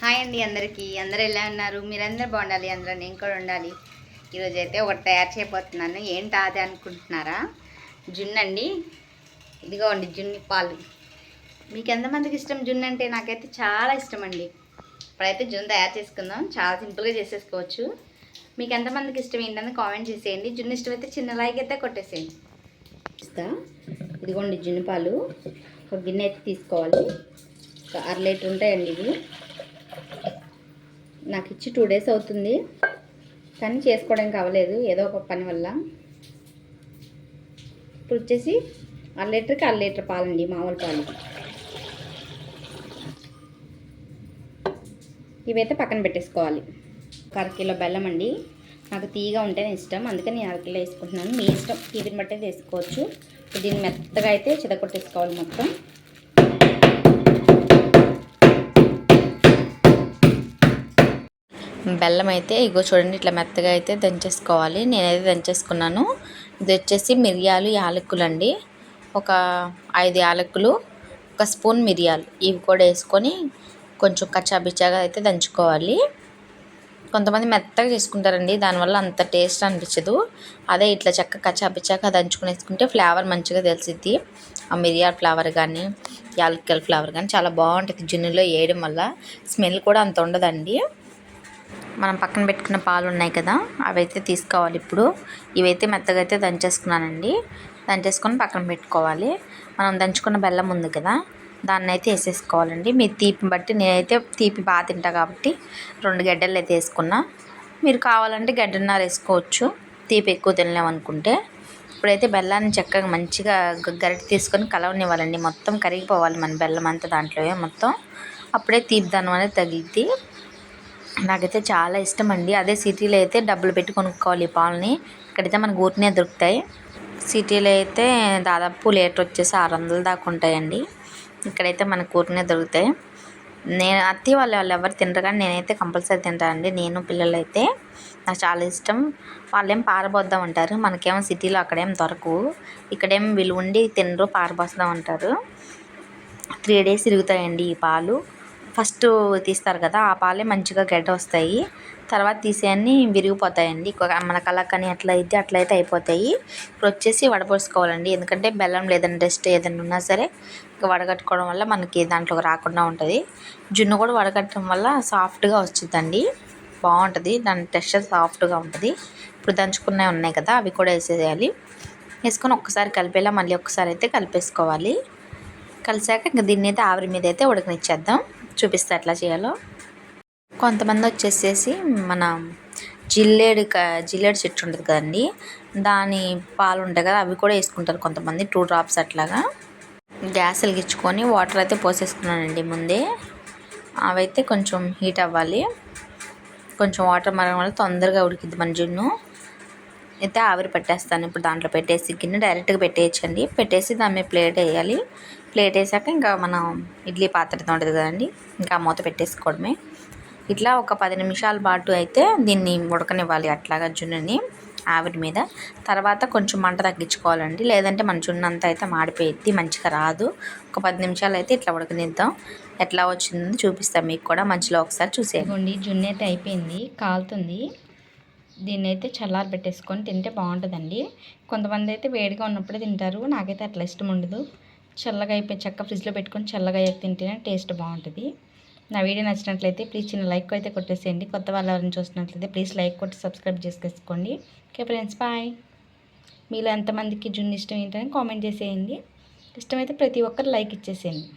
Hi అండి అందరికీ. అందరూ ఎలా ఉన్నారు? మీరందరూ బాగుండాలి, అందులో నేను కూడా ఉండాలి. ఈరోజు అయితే ఒకటి తయారు చేయబోతున్నాను. ఏంటి అది అనుకుంటున్నారా? జున్ను అండి. ఇదిగోండి జున్ను పాలు. మీకు ఎంతమందికి ఇష్టం జున్ను అంటే? నాకైతే చాలా ఇష్టం అండి. ఇప్పుడైతే జున్ను తయారు చేసుకుందాం. చాలా సింపుల్గా చేసేసుకోవచ్చు. మీకు ఎంతమందికి ఇష్టం ఏంటని కామెంట్ చేసేయండి. జున్ను ఇష్టమైతే చిన్న లైక్ అయితే కొట్టేసేయండి. ఇదిగోండి జున్ను పాలు ఒక గిన్నె అయితే తీసుకోవాలి. ఒక 1/2 లీటర్ ఉంటాయండి ఇవి. నాకు ఇచ్చి 2 డేస్ అవుతుంది, కానీ చేసుకోవడానికి అవ్వలేదు ఏదో ఒక పని వల్ల. ఇప్పుడు వచ్చేసి 1/2 లీటర్కి 1/2 లీటర్ పాలండి, మామూలు పాలు. ఇవైతే పక్కన పెట్టేసుకోవాలి. ఒక 1/2 కిలో బెల్లం అండి. నాకు తీయగా ఉంటేనే ఇష్టం, అందుకని నేను 1/2 కిలో వేసుకుంటున్నాను. మీ ఇష్టం, తీపిని బట్టే వేసుకోవచ్చు. దీన్ని మెత్తగా అయితే చితకొట్టేసుకోవాలి మొత్తం. బెల్లం అయితే ఇగో చూడండి, ఇట్లా మెత్తగా అయితే దంచేసుకోవాలి. నేనైతే దంచేసుకున్నాను. ఇది వచ్చేసి మిరియాలు, యాలకులు అండి. ఒక 5 యాలకులు, ఒక స్పూన్ మిరియాలు, ఇవి కూడా వేసుకొని కొంచెం కచ్చాబిచ్చాగా అయితే దంచుకోవాలి. కొంతమంది మెత్తగా చేసుకుంటారండి, దానివల్ల అంత టేస్ట్ అనిపించదు. అదే ఇట్లా చక్కగా కచ్చాబిచ్చాగా దంచుకుని వేసుకుంటే ఫ్లేవర్ మంచిగా తెలిసిద్ది. ఆ మిరియాల ఫ్లేవర్ కానీ యాలకుల ఫ్లేవర్ కానీ చాలా బాగుంటుంది. జున్నులో వేయడం వల్ల స్మెల్ కూడా అంత ఉండదండి. మనం పక్కన పెట్టుకున్న పాలు ఉన్నాయి కదా, అవైతే తీసుకోవాలి. ఇప్పుడు ఇవైతే మెత్తగా అయితే దంచేసుకున్నానండి. దంచేసుకొని పక్కన పెట్టుకోవాలి. మనం దంచుకున్న బెల్లం ఉంది కదా, దాన్ని అయితే వేసేసుకోవాలండి. మీ తీపి బట్టి, నేనైతే తీపి బాగా తింటా కాబట్టి 2 గడ్డలు అయితే వేసుకున్నా. మీరు కావాలంటే గడ్డన్నర వేసుకోవచ్చు, తీపి ఎక్కువ తినలేమనుకుంటే. ఇప్పుడైతే బెల్లాన్ని చక్కగా మంచిగా గరిటె తీసుకొని కలవనివ్వాలండి. మొత్తం కరిగిపోవాలి మన బెల్లం అంతా దాంట్లో మొత్తం. అప్పుడే తీపిదనం అనేది తగిలిద్ది. నాకైతే చాలా ఇష్టం అండి. అదే సిటీలో అయితే డబ్బులు పెట్టి కొనుక్కోవాలి ఈ పాలని. ఇక్కడైతే మనకు ఊరినే దొరుకుతాయి. సిటీలో అయితే దాదాపు లీటర్ వచ్చేసి 600 దాకా ఉంటాయండి. ఇక్కడైతే మనకు ఊరినే దొరుకుతాయి. నేను అత్తయ్య వాళ్ళు ఎవరు తినరు, కానీ నేనైతే కంపల్సరీ తింటానండి. నేను పిల్లలు అయితే నాకు చాలా ఇష్టం. వాళ్ళేం పారబోద్దాం అంటారు, మనకేమో సిటీలో అక్కడేం దొరకవు. ఇక్కడేమో వీళ్ళు ఉండి తినరు, పారబోస్తాం అంటారు. 3 డేస్ తిరుగుతాయండి ఈ పాలు. ఫస్ట్ తీస్తారు కదా, ఆ పాలే మంచిగా గడ్డ వస్తాయి. తర్వాత తీసేయన్ని విరిగిపోతాయండి. మన కలకని అట్లయితే అయిపోతాయి. ఇప్పుడు వచ్చేసి వడపోసుకోవాలండి. ఎందుకంటే బెల్లం లేదంటే డస్ట్ ఏదైనా ఉన్నా సరే ఇంకా వడగట్టుకోవడం వల్ల మనకి దాంట్లో రాకుండా ఉంటుంది. జున్ను కూడా వడగట్టడం వల్ల సాఫ్ట్గా వచ్చిందండి, బాగుంటుంది. దాని టెక్స్చర్ సాఫ్ట్గా ఉంటుంది. ఇప్పుడు దంచుకున్నవి ఉన్నాయి కదా, అవి కూడా వేసేయాలి. వేసుకొని ఒక్కసారి కలిపేలా మళ్ళీ ఒక్కసారి అయితే కలిపేసుకోవాలి. కలిసాక ఇంకా దీన్ని అయితే ఆవిరి మీద అయితే ఉడకనిచ్చేద్దాం. చూపిస్తే ఎట్లా చేయాలో. కొంతమంది వచ్చేసేసి మన జిల్లేడు చెట్టు ఉంటుంది కదండి, దాని పాలు ఉంటాయి కదా, అవి కూడా వేసుకుంటారు కొంతమంది. 2 డ్రాప్స్ అట్లాగా. గ్యాస్ వెలిగించుకొని వాటర్ అయితే పోసేసుకున్నానండి ముందే. అవైతే కొంచెం హీట్ అవ్వాలి. కొంచెం వాటర్ మరగడం వల్ల తొందరగా ఉడికిద్ది మన జున్ను. అయితే ఆవిరి పెట్టేస్తాను. ఇప్పుడు దాంట్లో పెట్టేసి గిన్నె డైరెక్ట్గా పెట్టేయచ్చండి. పెట్టేసి దాని మీద ప్లేట్ వేయాలి. ప్లేట్ వేసాక ఇంకా మనం ఇడ్లీ పాత్రతో ఉంటుంది కదండి, ఇంకా మూత పెట్టేసుకోవడమే. ఇట్లా ఒక 10 నిమిషాల పాటు అయితే దీన్ని ఉడకనివ్వాలి అట్లాగా జున్నుని ఆవిరి మీద. తర్వాత కొంచెం మంట తగ్గించుకోవాలండి, లేదంటే మన జున్ను అంతా అయితే మాడిపోయిద్ది, మంచిగా రాదు. ఒక 10 నిమిషాలు అయితే ఇట్లా ఉడకనిద్దాం. ఎట్లా వచ్చిందో చూపిస్తాం మీకు కూడా, మధ్యలో ఒకసారి చూసేయండి. జున్ను అయితే అయిపోయింది, కాలుతుంది. దీన్ని అయితే చల్లారి పెట్టేసుకొని తింటే బాగుంటుందండి. కొంతమంది అయితే వేడిగా ఉన్నప్పుడే తింటారు, నాకైతే అట్లా ఇష్టం ఉండదు. చల్లగా అయిపోయి చక్క ఫ్రిడ్జ్లో పెట్టుకొని చల్లగా అయ్యాక తింటేనే టేస్ట్ బాగుంటుంది. నా వీడియో నచ్చినట్లయితే ప్లీజ్ చిన్న లైక్ అయితే కొట్టేసేయండి. కొత్త వాళ్ళు ఎవరైనా చూసినట్లయితే ప్లీజ్ లైక్ కొట్టి సబ్స్క్రైబ్ చేసుకోండి. Okay friends, bye. మీలో ఎంతమందికి జున్ను ఇష్టం ఏంటని కామెంట్ చేసేయండి. ఇష్టమైతే ప్రతి ఒక్కరు లైక్ ఇచ్చేసేయండి.